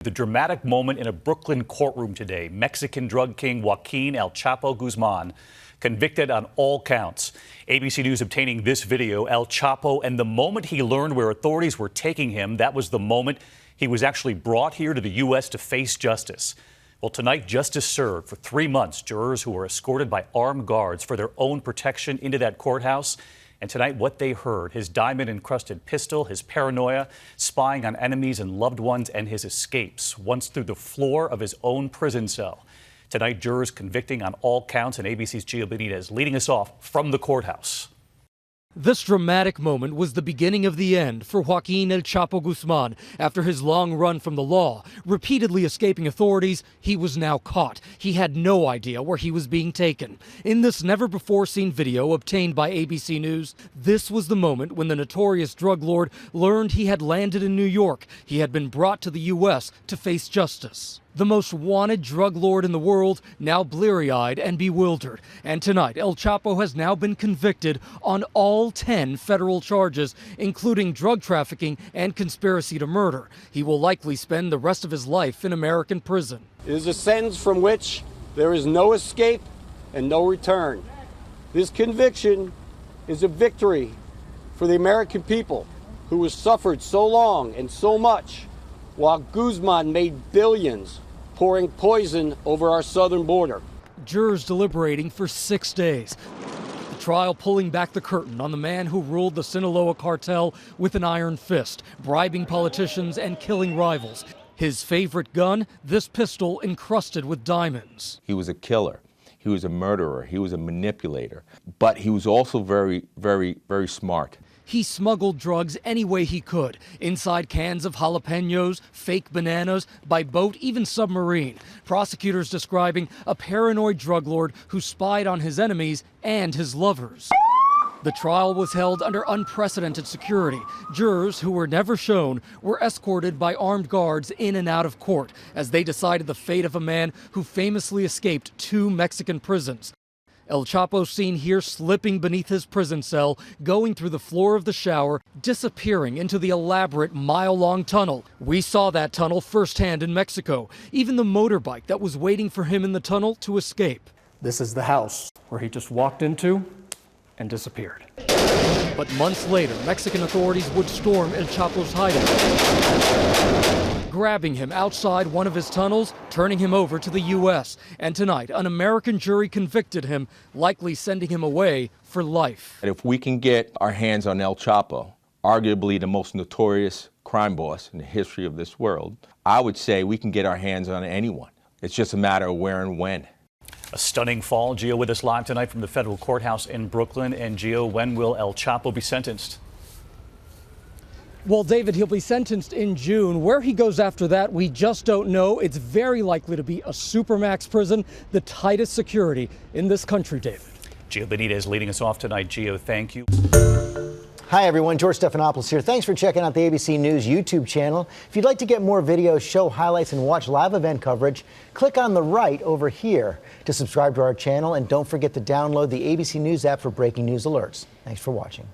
The dramatic moment in a Brooklyn courtroom today. Mexican drug king Joaquin El Chapo Guzman convicted on all counts. ABC News obtaining this video. El Chapo, and the moment he learned where authorities were taking him, that was the moment he was actually brought here to the U.S. to face justice. Well, tonight, justice served for 3 months. Jurors who were escorted by armed guards for their own protection into that courthouse. And tonight, what they heard, his diamond-encrusted pistol, his paranoia, spying on enemies and loved ones, and his escapes, once through the floor of his own prison cell. Tonight, jurors convicting on all counts, and ABC's Gio Benitez leading us off from the courthouse. This dramatic moment was the beginning of the end for Joaquin El Chapo Guzman. After his long run from the law, repeatedly escaping authorities, he was now caught. He had no idea where he was being taken. In this never-before-seen video obtained by ABC News, this was the moment when the notorious drug lord learned he had landed in New York. He had been brought to the U.S. to face justice. The most wanted drug lord in the world, now bleary-eyed and bewildered. And tonight, El Chapo has now been convicted on all 10 federal charges, including drug trafficking and conspiracy to murder. He will likely spend the rest of his life in American prison. It is a sentence from which there is no escape and no return. This conviction is a victory for the American people who have suffered so long and so much, while Guzman made billions pouring poison over our southern border. Jurors deliberating for 6 days. The trial pulling back the curtain on the man who ruled the Sinaloa cartel with an iron fist, bribing politicians and killing rivals. His favorite gun, this pistol encrusted with diamonds. He was a killer. He was a murderer. He was a manipulator. But he was also very, very, very smart. He smuggled drugs any way he could, inside cans of jalapenos, fake bananas, by boat, even submarine. Prosecutors describing a paranoid drug lord who spied on his enemies and his lovers. The trial was held under unprecedented security. Jurors who were never shown were escorted by armed guards in and out of court as they decided the fate of a man who famously escaped 2 Mexican prisons. El Chapo seen here slipping beneath his prison cell, going through the floor of the shower, disappearing into the elaborate mile-long tunnel. We saw that tunnel firsthand in Mexico, even the motorbike that was waiting for him in the tunnel to escape. This is the house where he just walked into and disappeared. But months later, Mexican authorities would storm El Chapo's hideout, grabbing him outside one of his tunnels, turning him over to the U.S. And tonight, an American jury convicted him, likely sending him away for life. And if we can get our hands on El Chapo, arguably the most notorious crime boss in the history of this world, I would say we can get our hands on anyone. It's just a matter of where and when. A stunning fall. Gio with us live tonight from the federal courthouse in Brooklyn. And Gio, when will El Chapo be sentenced? Well, David, he'll be sentenced in June. Where he goes after that, we just don't know. It's very likely to be a supermax prison, the tightest security in this country, David. Gio Benitez leading us off tonight. Gio, thank you. Hi, everyone. George Stephanopoulos here. Thanks for checking out the ABC News YouTube channel. If you'd like to get more videos, show highlights, and watch live event coverage, click on the right over here to subscribe to our channel. And don't forget to download the ABC News app for breaking news alerts. Thanks for watching.